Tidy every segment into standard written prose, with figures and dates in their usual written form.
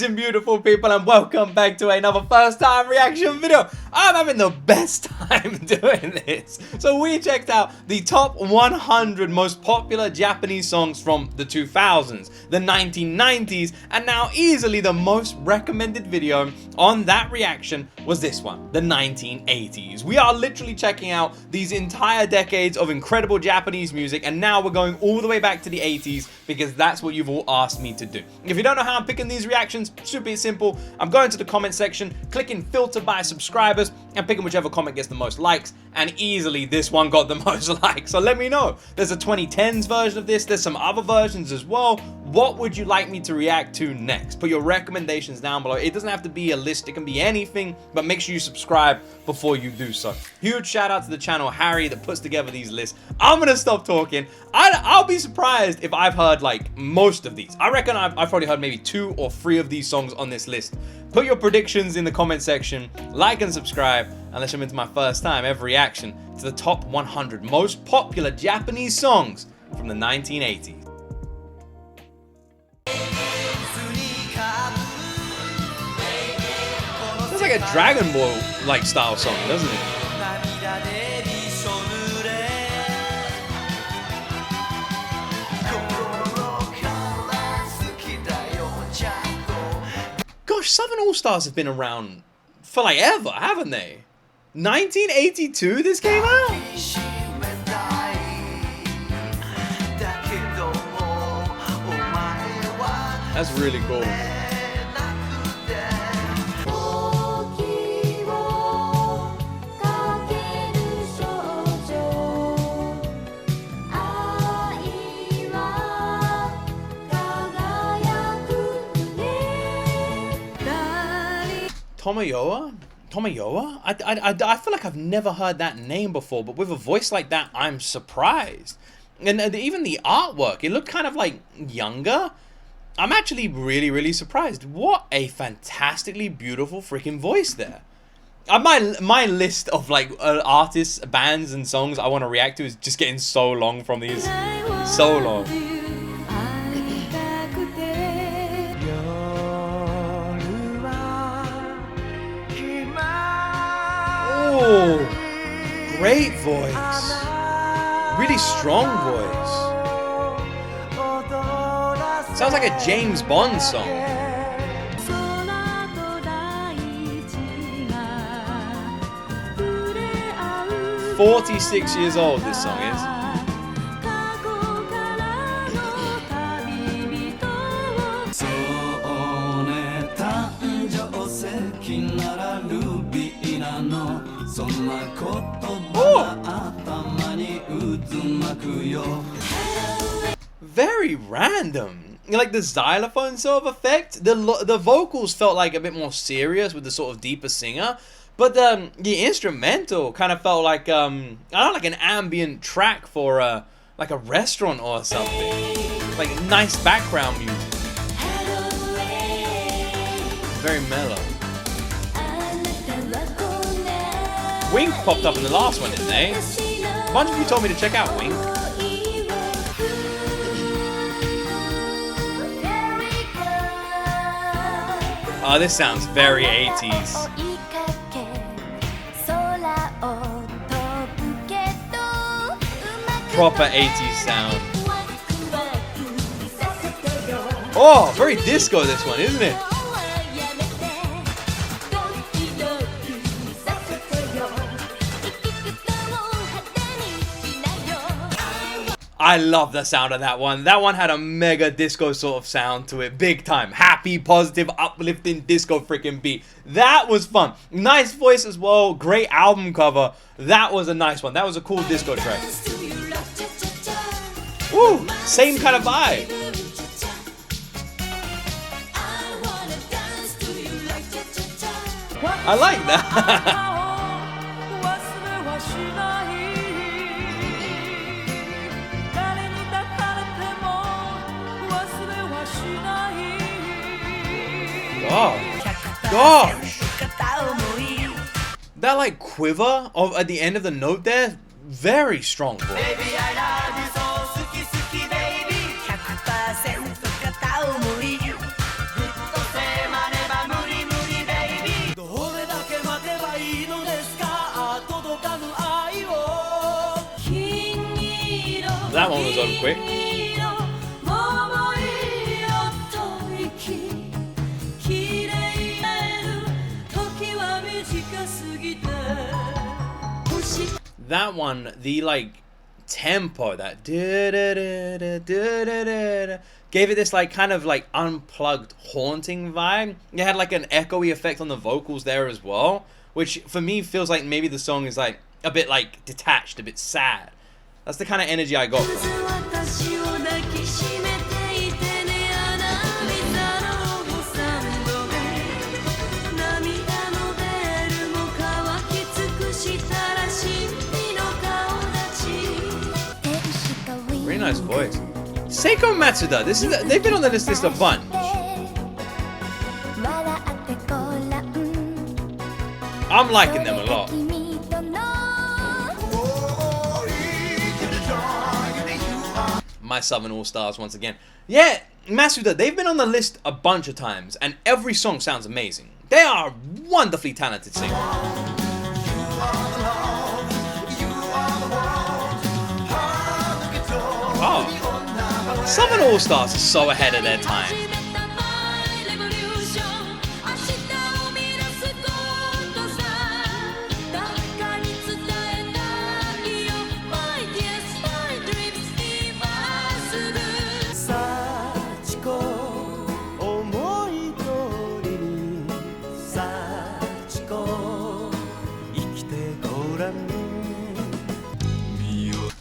amazing, beautiful people, and welcome back to another first time reaction video. I'm having the best time doing this. So we checked out the top 100 most popular Japanese songs from the 2000s, the 1990s, and now easily the most recommended video on that reaction was this one, the 1980s. We are literally checking out these entire decades of incredible Japanese music, and now we're going all the way back to the 80s because that's what you've all asked me to do. If you don't know how I'm picking these reactions, super simple. I'm going to the comment section, clicking filter by subscribers, and picking whichever comment gets the most likes, and easily this one got the most likes. So let me know. There's a 2010s version of this, there's some other versions as well. What would you like me to react to next? Put your recommendations down below. It doesn't have to be a list, it can be anything, but make sure you subscribe before you do so. Huge shout out to the channel Harry that puts together these lists. I'm gonna stop talking. I'll be surprised if I've heard like most of these. I reckon I've probably heard maybe 2 or 3 of these songs on this list. Put your predictions in the comment section, like and subscribe, and let's jump into my first time ever reaction to the top 100 most popular Japanese songs from the 1980s. It's like a Dragon Ball like style song, doesn't it? Gosh, Southern All-Stars have been around for like ever, haven't they? 1982 this came out? That's really cool. Tomoyoa? Tomoyoa? I feel like I've never heard that name before, but with a voice like that, I'm surprised. And even the artwork, it looked kind of like younger. I'm actually really surprised. What a fantastically beautiful freaking voice there. My list of like artists, bands, and songs I want to react to is just getting so long from these. So long. Oh, great voice. Really strong voice. Sounds like a James Bond song. 46 years old this song is. Oh. Very random. Like the xylophone sort of effect. The vocals felt like a bit more serious with the sort of deeper singer, but the instrumental kind of felt like I don't know, like an ambient track for like a restaurant or something. Like nice background music. Very mellow. Wink popped up in the last one, didn't they? A bunch of you told me to check out Wink. Oh, this sounds very 80s. Proper 80s sound. Oh, very disco this one, isn't it? I love the sound of that one. That one had a mega disco sort of sound to it. Big time. Happy, positive, uplifting disco freaking beat. That was fun. Nice voice as well. Great album cover. That was a nice one. That was a cool disco track. Woo! Same kind of vibe. I like that. Oh gosh, that like quiver of at the end of the note there, very strong voice. one was over quick. That one, the like tempo, that gave it this like kind of like unplugged haunting vibe. It had like an echoey effect on the vocals there as well, which for me feels like maybe the song is like a bit like detached, a bit sad. That's the kind of energy I got from it. Really nice voice. Seiko Matsuda, they've been on this list a bunch. I'm liking them a lot. My Southern All-Stars once again. Yeah, Matsuda, they've been on the list a bunch of times, and every song sounds amazing. They are wonderfully talented singers. Oh, Southern All-Stars are so ahead of their time.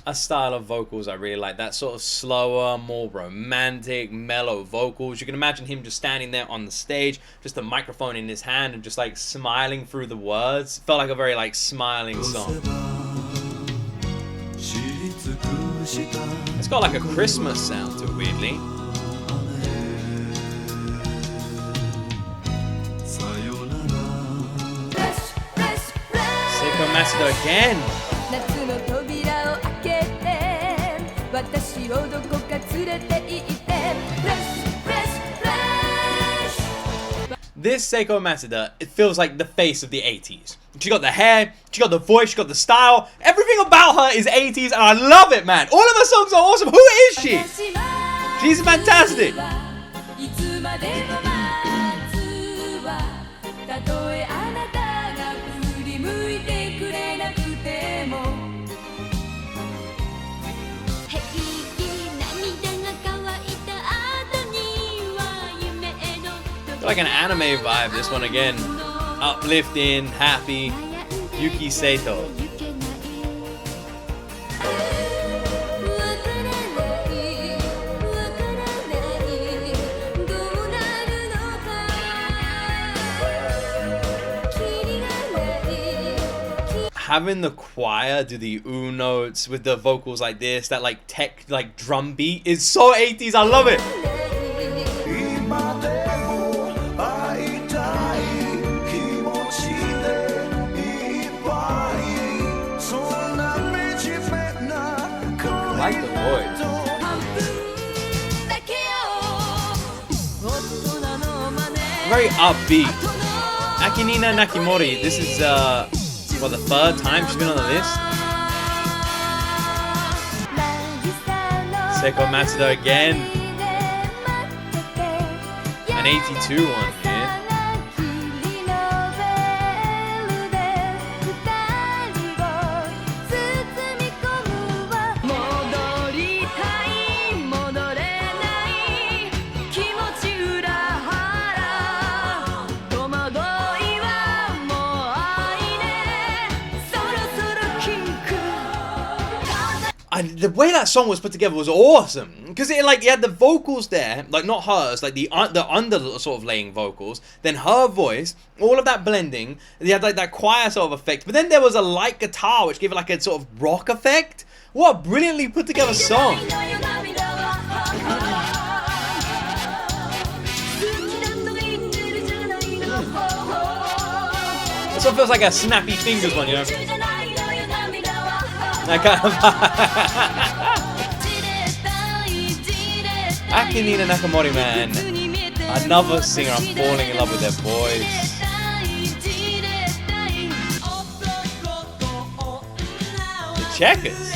A style of vocals I really like, that sort of slower, more romantic, mellow vocals. You can imagine him just standing there on the stage, just a microphone in his hand and just like smiling through the words. Felt like a very like smiling song. It's got like a Christmas sound to it, weirdly. Seiko Matsuda again. This Seiko Matsuda, it feels like the face of the 80s. She got the hair, she got the voice, she got the style. Everything about her is 80s and I love it, man. All of her songs are awesome. Who is she? She's fantastic. Like an anime vibe, this one again. Uplifting, happy. Yuki Sato. Having the choir do the oo notes with the vocals like this, that like tech, like drum beat is so 80s. I love it. I like the voice. Very upbeat. Akinina Nakimori, this is the third time she's been on the list. Seiko Matsuda again. An 82 one here. The way that song was put together was awesome, because it like you had the vocals there, like not hers, like the under sort of laying vocals, then her voice, all of that blending. You had like that choir sort of effect, but then there was a light guitar which gave it like a sort of rock effect. What a brilliantly put together song! This one feels like a Snappy Fingers one, you know. That kind of Akinina Nakamori, man. Another singer, I'm falling in love with their voice. The Checkers.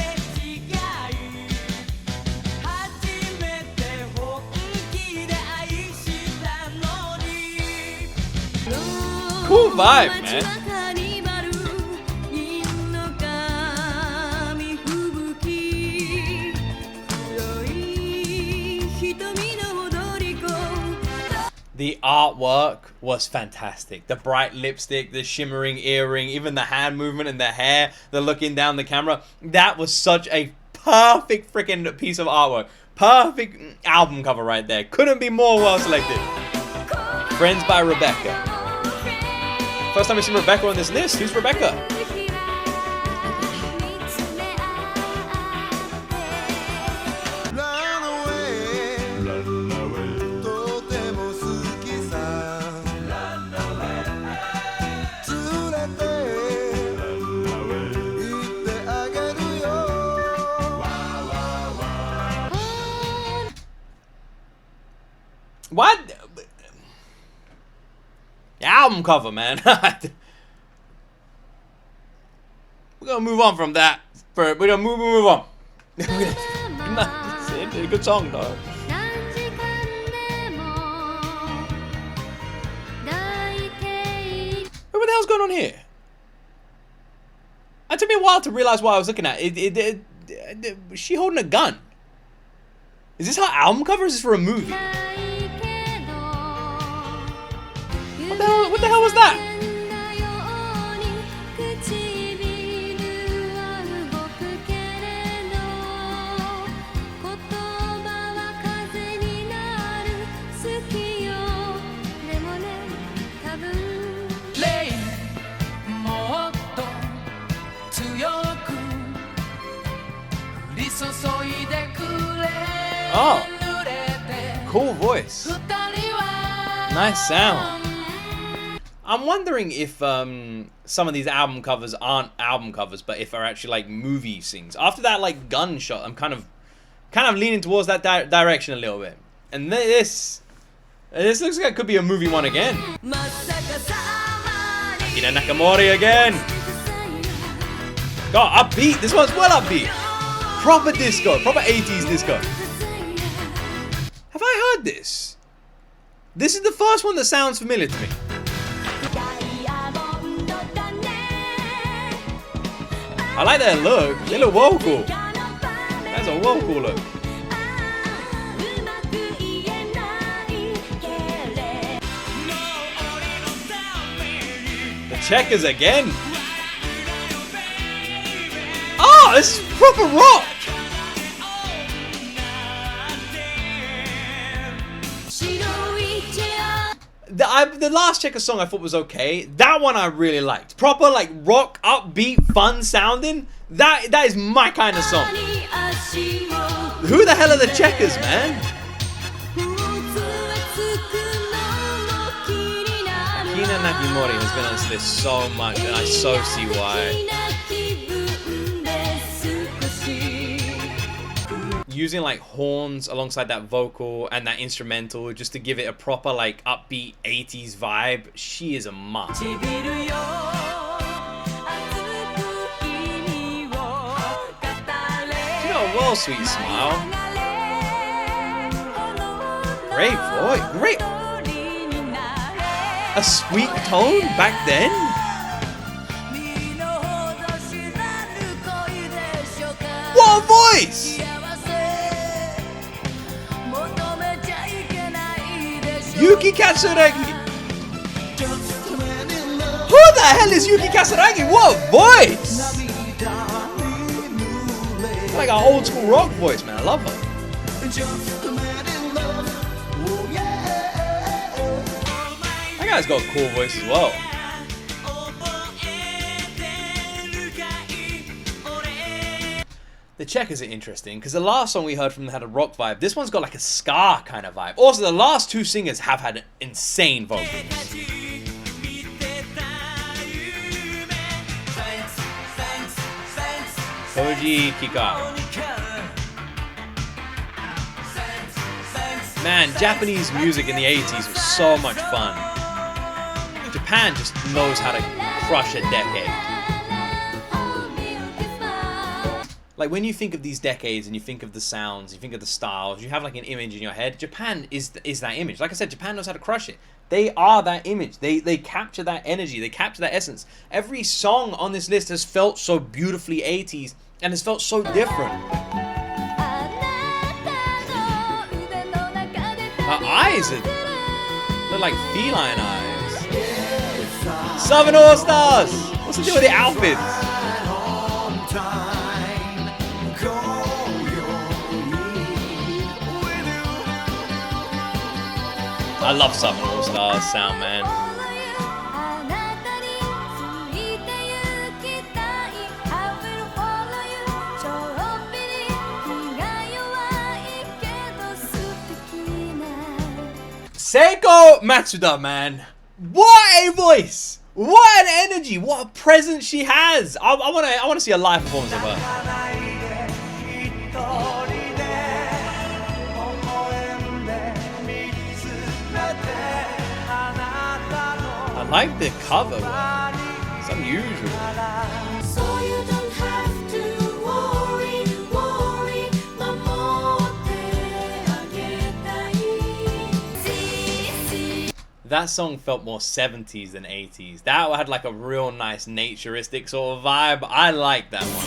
cool vibe, man. The artwork was fantastic. The bright lipstick, the shimmering earring, even the hand movement and the hair, the looking down the camera. That was such a perfect freaking piece of artwork. Perfect album cover right there. Couldn't be more well selected. Friends by Rebecca. First time we've seen Rebecca on this list. Who's Rebecca? What? The album cover, man. We're gonna move on from that. We're gonna move on. It's a good song, though. What the hell's going on here? It took me a while to realize what I was looking at. Was she holding a gun? Is this her album cover? Or is this for a movie? What the hell was that? Oh, cool voice. Nice sound. I'm wondering if some of these album covers aren't album covers, but if are actually like movie scenes. After that like gunshot, I'm kind of leaning towards that direction a little bit. And this looks like it could be a movie one again. Akira Nakamori again. God, upbeat. This one's well upbeat. Proper disco, proper 80s disco. Have I heard this? This is the first one that sounds familiar to me. I like their look. They look well cool. That's a well cool look. The checkers again. Oh, this is proper rock. The last Checker song I thought was okay. That one I really liked. Proper like rock, upbeat, fun sounding. That is my kind of song. Who the hell are the Checkers, man? Akira Nakamori has been on this list so much, and I so see why. Using like horns alongside that vocal and that instrumental just to give it a proper like upbeat 80s vibe. She is a must. You got a well sweet smile. Great voice. Great. A sweet tone back then. What a voice! Yuki Katsuragi! Who the hell is Yuki Katsuragi? What a voice! Like an old school rock voice, man. I love her. That guy's got a cool voice as well. The Checkers are interesting because the last song we heard from them had a rock vibe. This one's got like a ska kind of vibe. Also, the last two singers have had insane vocals. Koji Kikaru. Man, Japanese music in the 80s was so much fun. Japan just knows how to crush a decade. Like when you think of these decades and you think of the sounds, you think of the styles, you have like an image in your head. Japan is that image. Like I said, Japan knows how to crush it. They are that image. They capture that energy. They capture that essence. Every song on this list has felt so beautifully 80s and has felt so different. Her eyes look like feline eyes. Southern All Stars. What's the deal with the outfits? I love Southern All Stars sound, man. Seiko Matsuda, man. What a voice! What an energy! What a presence she has! I want to see a live performance of her. I like the cover. It's unusual. That song felt more 70s than 80s. That had like a real nice naturistic sort of vibe. I like that one.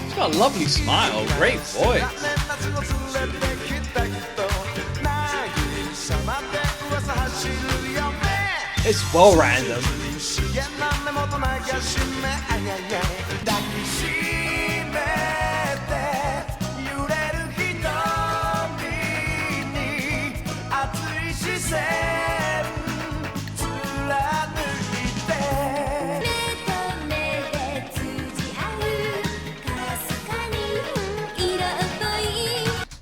She's got a lovely smile, great voice. It's well random.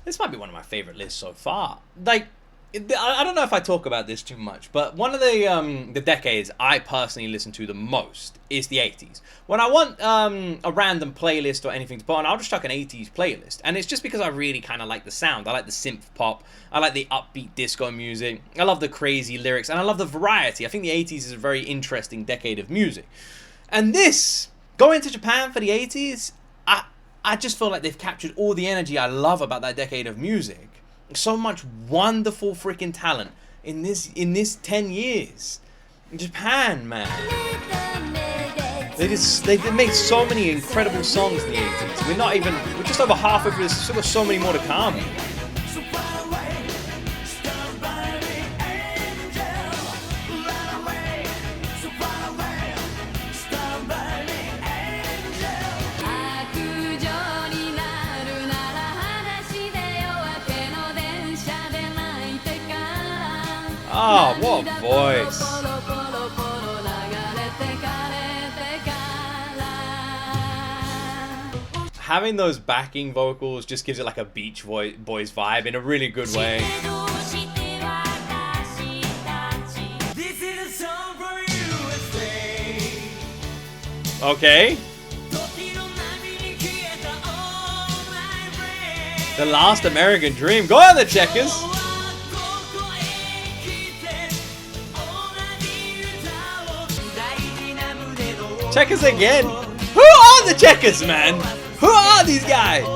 This might be one of my favorite lists so far. Like, I don't know if I talk about this too much, but one of the decades I personally listen to the most is the 80s. When I want a random playlist or anything to put on, I'll just chuck an 80s playlist. And it's just because I really kind of like the sound. I like the synth pop. I like the upbeat disco music. I love the crazy lyrics. And I love the variety. I think the 80s is a very interesting decade of music. And this, going to Japan for the 80s, I just feel like they've captured all the energy I love about that decade of music. So much wonderful freaking talent in this 10 years. Japan, man. They made so many incredible songs in the 80s. We're just over halfway through this, still got so many more to come. Oh, what a voice. Having those backing vocals just gives it like a Beach Boys vibe in a really good way. Okay. The Last American Dream. Go on the Checkers. Checkers again. Who are the Checkers, man? Who are these guys?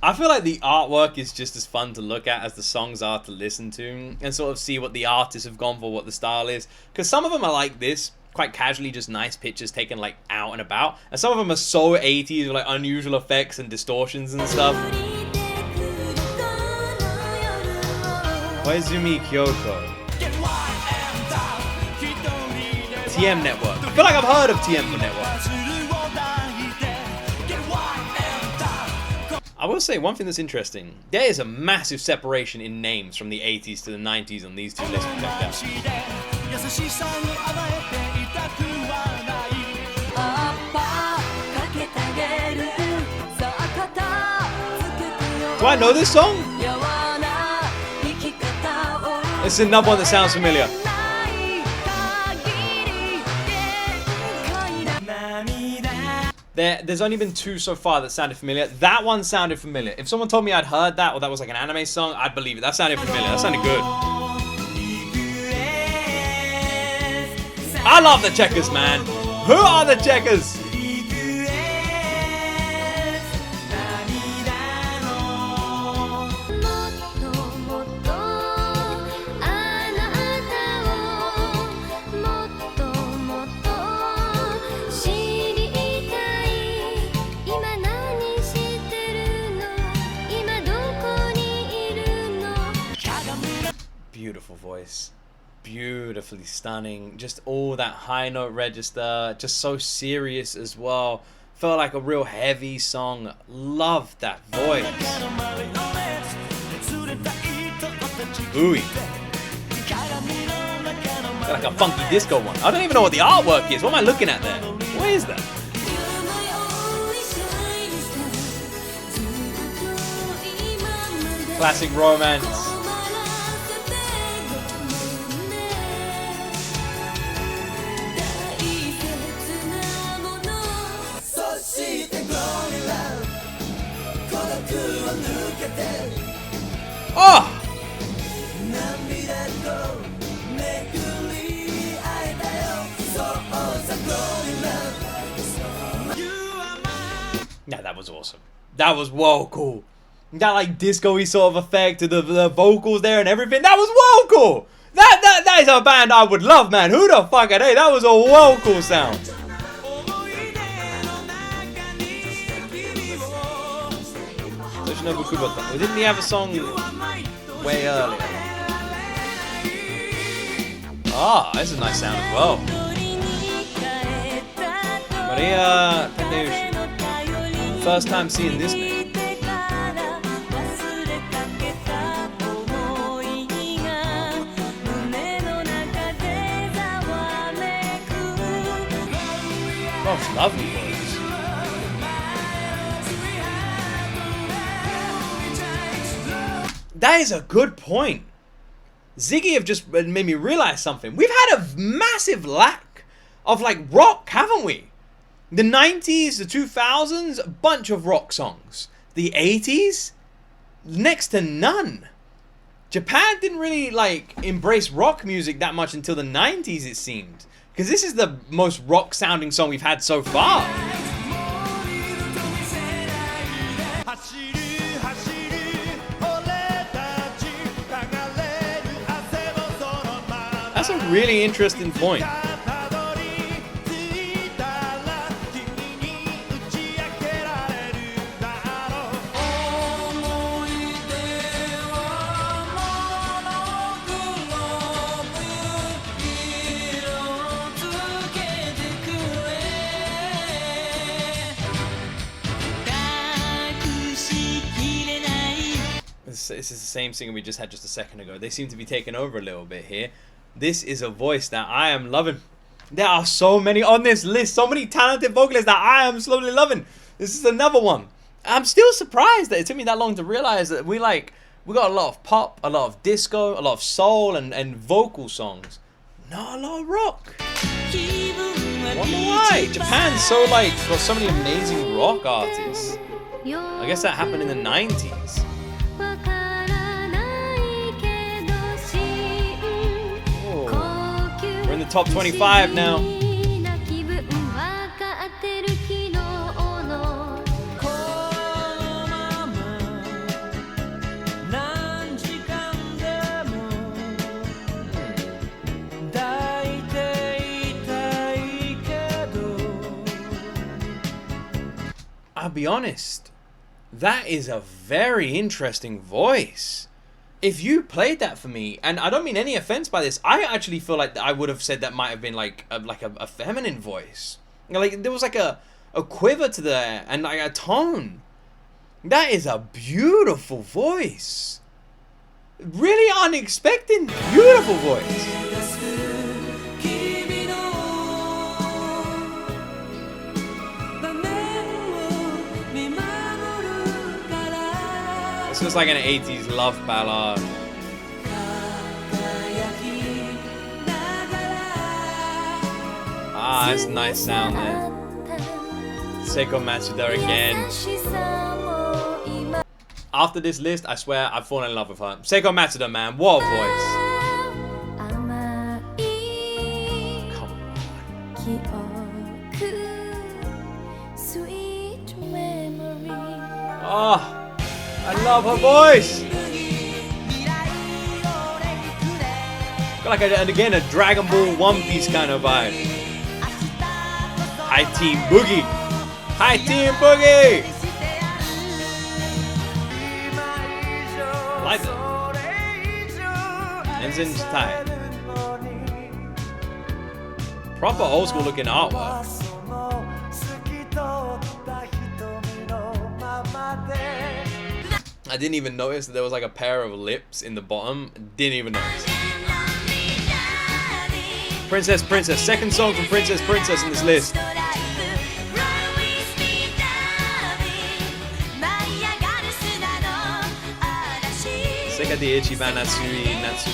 I feel like the artwork is just as fun to look at as the songs are to listen to, and sort of see what the artists have gone for, what the style is. Because some of them are like this, quite casually, just nice pictures taken like out and about, and some of them are so 80s with like unusual effects and distortions and stuff. Koizumi Kyoko. TM Network. I feel like I've heard of TM Network. I will say one thing that's interesting. There is a massive separation in names from the 80s to the 90s on these two lists. Do I know this song? It This is another one that sounds familiar. There's only been 2 so far that sounded familiar. That one sounded familiar. If someone told me I'd heard that or that was like an anime song, I'd believe it. That sounded familiar. That sounded good. I love the Checkers, man. Who are the Checkers? Beautiful voice, beautifully stunning, just all that high note register, just so serious as well. Felt like a real heavy song. Loved that voice. Ooh, like a funky disco one. I don't even know what the artwork is. What am I looking at there? What is that? Classic romance. Oh! Yeah, that was awesome. That was whoa cool. That like disco-y sort of effect to the vocals there and everything. That was whoa cool. That is a band I would love, man. Who the fuck are they? That was a whoa cool sound. Didn't he have a song way earlier? Ah, that's a nice sound as well. Maria Tadeushi. First time seeing this name. Oh, it's lovely voice. That is a good point. Ziggy have just made me realize something. We've had a massive lack of like rock, haven't we? The 90s, the 2000s, a bunch of rock songs. The 80s, next to none. Japan didn't really like embrace rock music that much until the 90s, it seemed. Because this is the most rock sounding song we've had so far. That's a really interesting point. This is the same singer we just had just a second ago. They seem to be taking over a little bit here. This is a voice that I am loving. There are so many on this list, so many talented vocalists that I am slowly loving. This is another one. I'm still surprised that it took me that long to realize that we got a lot of pop, a lot of disco, a lot of soul and vocal songs. Not a lot of rock. I wonder why. Japan's so got so many amazing rock artists. I guess that happened in the 90s. We're in the top 25 now. I'll be honest, that is a very interesting voice. If you played that for me, and I don't mean any offense by this, I actually feel like I would have said that might have been like a feminine voice. Like there was like a quiver to there and like a tone. That is a beautiful voice. Really unexpected, beautiful voice. This was like an 80s love ballad. Ah, it's a nice sound there. Seiko Matsuda again. After this list, I swear I've fallen in love with her. Seiko Matsuda, man, what a voice. Come on. Oh, I love her voice. Got like and again a Dragon Ball One Piece kind of vibe. High Team Boogie. High Team Boogie. Like that. Enzine's tight. Proper old school looking artwork. I didn't even notice that there was like a pair of lips in the bottom. Didn't even notice. Princess Princess. Second song from Princess Princess in this list. Seka de Ichiban Natsui Natsu.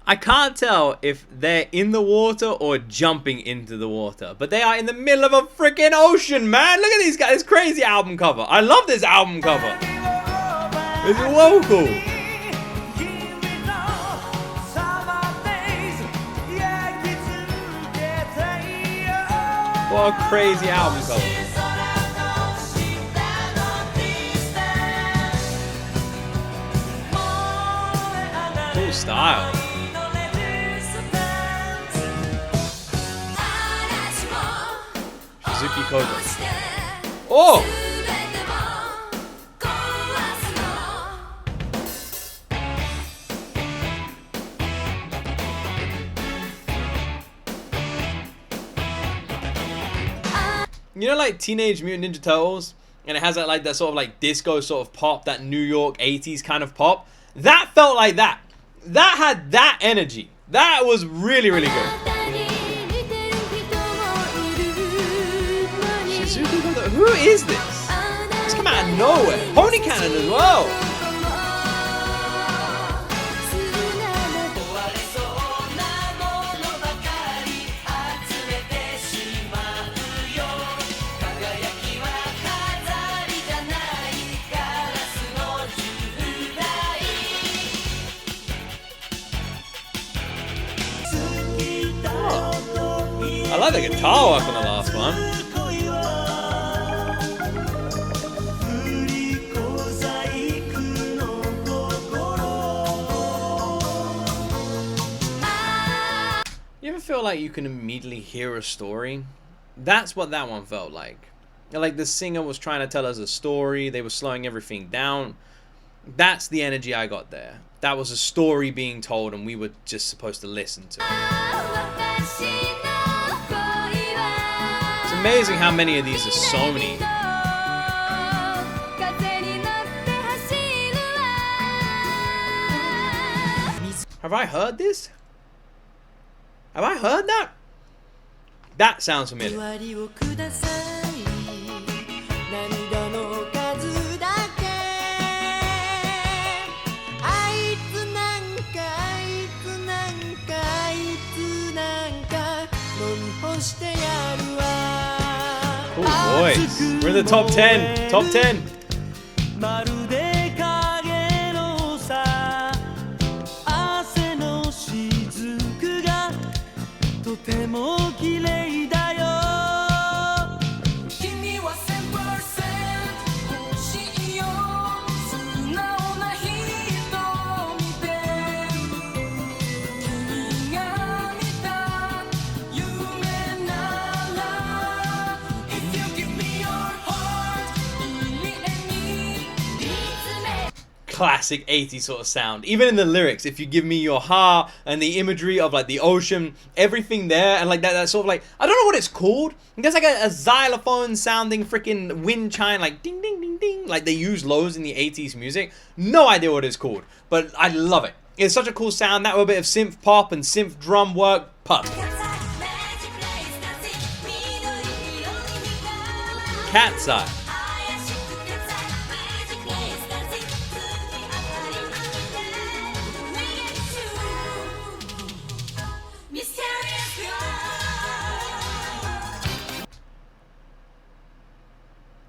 I can't tell if they're in the water or jumping into the water, but they are in the middle of a freaking ocean, man. Look at these guys. This crazy album cover. I love this album cover. It's whoa cool. What a crazy album cover. Cool style. Suzuki Kogo. Oh! You know, like Teenage Mutant Ninja Turtles, and it has that like that sort of like disco sort of pop, that New York 80s kind of pop. That felt like that. That had that energy. That was really, really good. Who is this? It's come out of nowhere. Pony Cannon as well. I like the guitar work on the last one. You ever feel like you can immediately hear a story? That's what that one felt like. Like the singer was trying to tell us a story, they were slowing everything down. That's the energy I got there. That was a story being told and we were just supposed to listen to it. It's amazing how many of these are Sony. Have I heard this? Have I heard that? That sounds familiar. Cool voice. We're in the top 10. Top 10. Classic 80s sort of sound. Even in the lyrics, if you give me your heart, and the imagery of like the ocean, everything there, and like that sort of like, I don't know what it's called. There's like a xylophone sounding freaking wind chime, like ding ding ding ding, like they use loads in the 80s music. No idea what it's called, but I love it. It's such a cool sound. That with a bit of synth pop and synth drum work, perfect. Cat's Eye.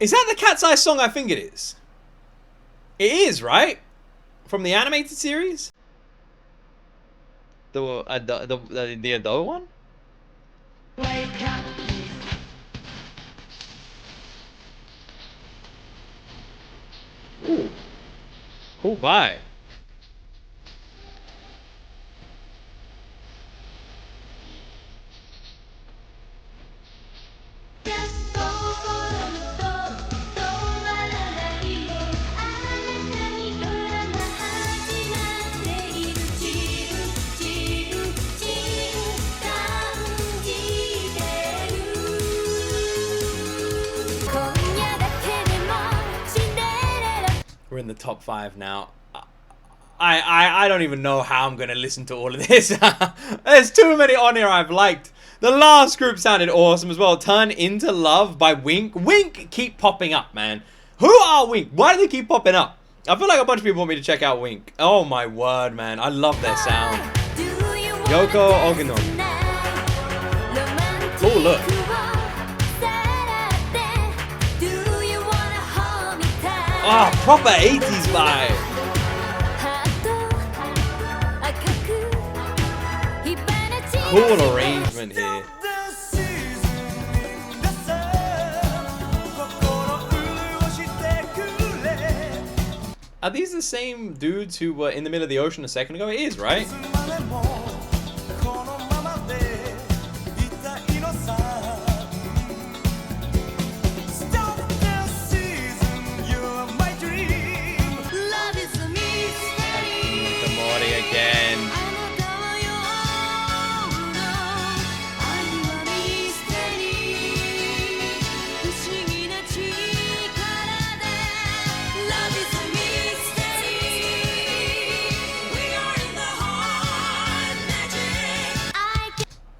Is that the Cat's Eye song I think it is? It is, right? From the animated series? The adult one? Ooh. Cool vibe. We're in the top 5 now. I don't even know how I'm gonna listen to all of this. There's too many on here I've liked. The last group sounded awesome as well. Turn Into Love by Wink. Wink keep popping up, man. Who are Wink? Why do they keep popping up? I feel like a bunch of people want me to check out Wink. Oh my word, man. I love their sound. Yoko Ogino. Oh, look. Oh, proper 80s vibe. Cool arrangement here. Are these the same dudes who were in the middle of the ocean a second ago? It is, right?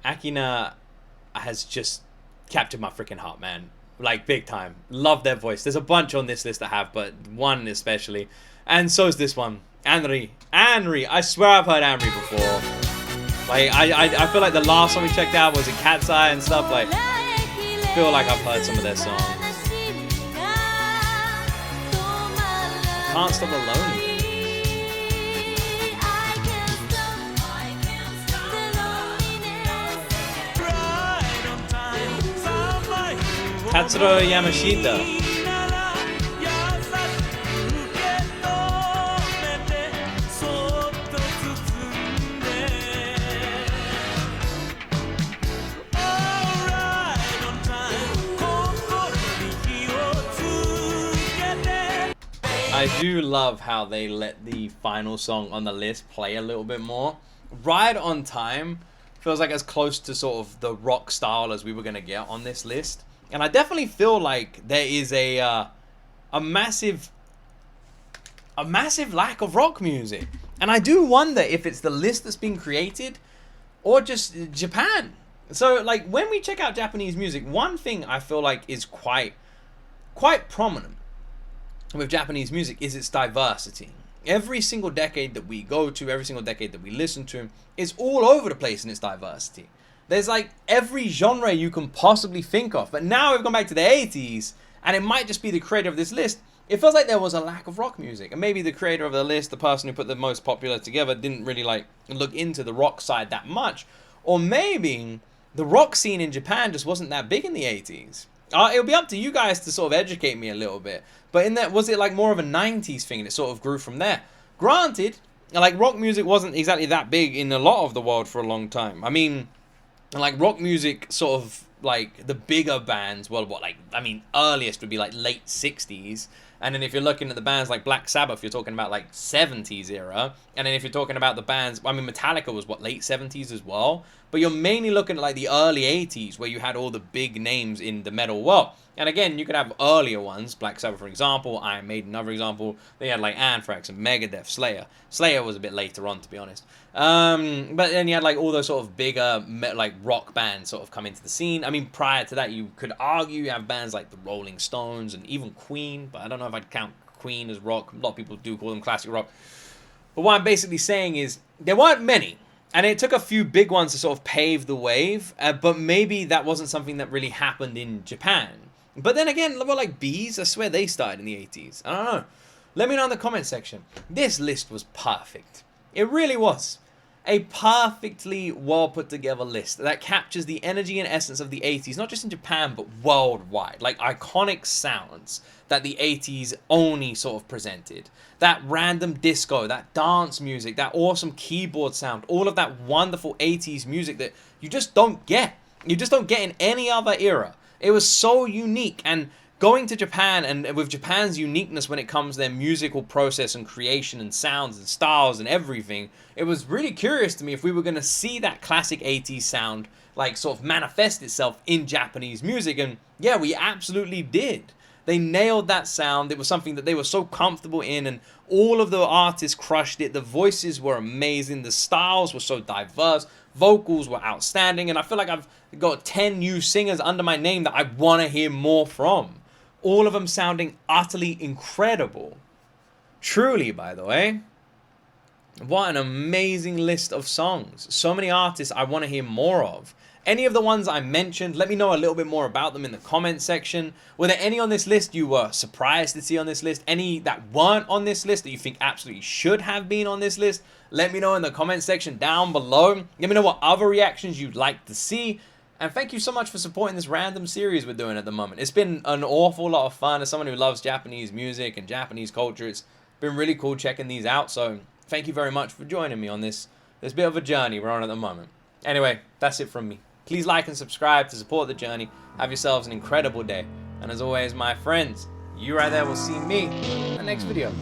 Akina has just captured my freaking heart, man. Like, big time. Love their voice. There's a bunch on this list I have, but one especially. And so is this one. Anri. I swear I've heard Anri before. Like, I feel like the last one we checked out was a Cat's Eye and stuff. Like, I feel like I've heard some of their songs. Can't Stop the Lonely. Tatsuro Yamashita. I do love how they let the final song on the list play a little bit more. Ride on Time feels like as close to sort of the rock style as we were going to get on this list. And I definitely feel like there is a massive lack of rock music. And I do wonder if it's the list that's being created or just Japan. So, like, when we check out Japanese music, one thing I feel like is quite prominent with Japanese music is its diversity. Every single decade that we go to, every single decade that we listen to, is all over the place in its diversity. There's like every genre you can possibly think of. But now we've gone back to the 80s, and it might just be the creator of this list. It feels like there was a lack of rock music. And maybe the creator of the list, the person who put the most popular together, didn't really like look into the rock side that much. Or maybe the rock scene in Japan just wasn't that big in the 80s. It'll be up to you guys to sort of educate me a little bit. But in that, was it like more of a 90s thing and it sort of grew from there? Granted, like rock music wasn't exactly that big in a lot of the world for a long time. I mean, like rock music sort of like the bigger bands, well, what, like, I mean, earliest would be like late 60s. And then if you're looking at the bands like Black Sabbath, you're talking about like 70s era. And then if you're talking about the bands, I mean, Metallica was what, late 70s as well? But you're mainly looking at like the early 80s where you had all the big names in the metal world. And again, you could have earlier ones, Black Sabbath for example, Iron Maiden another example. They had like Anthrax and Megadeth, Slayer. Slayer was a bit later on, to be honest. But then you had like all those sort of bigger like rock bands sort of come into the scene. I mean, prior to that, you could argue you have bands like the Rolling Stones and even Queen, but I don't know if I'd count Queen as rock. A lot of people do call them classic rock. But what I'm basically saying is there weren't many. And it took a few big ones to sort of pave the wave. But maybe that wasn't something that really happened in Japan. But then again, well, like bees, I swear they started in the 80s. I don't know. Let me know in the comment section. This list was perfect. It really was. A perfectly well put together list that captures the energy and essence of the 80s, not just in Japan, but worldwide. Like iconic sounds that the 80s only sort of presented. That random disco, that dance music, that awesome keyboard sound, all of that wonderful 80s music that you just don't get. You just don't get in any other era. It was so unique, and going to Japan, and with Japan's uniqueness when it comes to their musical process and creation and sounds and styles and everything, it was really curious to me if we were going to see that classic 80s sound like sort of manifest itself in Japanese music. And yeah, we absolutely did. They nailed that sound. It was something that they were so comfortable in, and all of the artists crushed it. The voices were amazing. The styles were so diverse. Vocals were outstanding, and I feel like I've got 10 new singers under my name that I want to hear more from. All of them sounding utterly incredible. Truly, by the way. What an amazing list of songs. So many artists I want to hear more of. Any of the ones I mentioned, let me know a little bit more about them in the comment section. Were there any on this list you were surprised to see on this list? Any that weren't on this list that you think absolutely should have been on this list? Let me know in the comment section down below. Let me know what other reactions you'd like to see. And thank you so much for supporting this random series we're doing at the moment. It's been an awful lot of fun. As someone who loves Japanese music and Japanese culture, it's been really cool checking these out. So thank you very much for joining me on this bit of a journey we're on at the moment. Anyway, that's it from me. Please like and subscribe to support the journey. Have yourselves an incredible day. And as always, my friends, you right there will see me in the next video.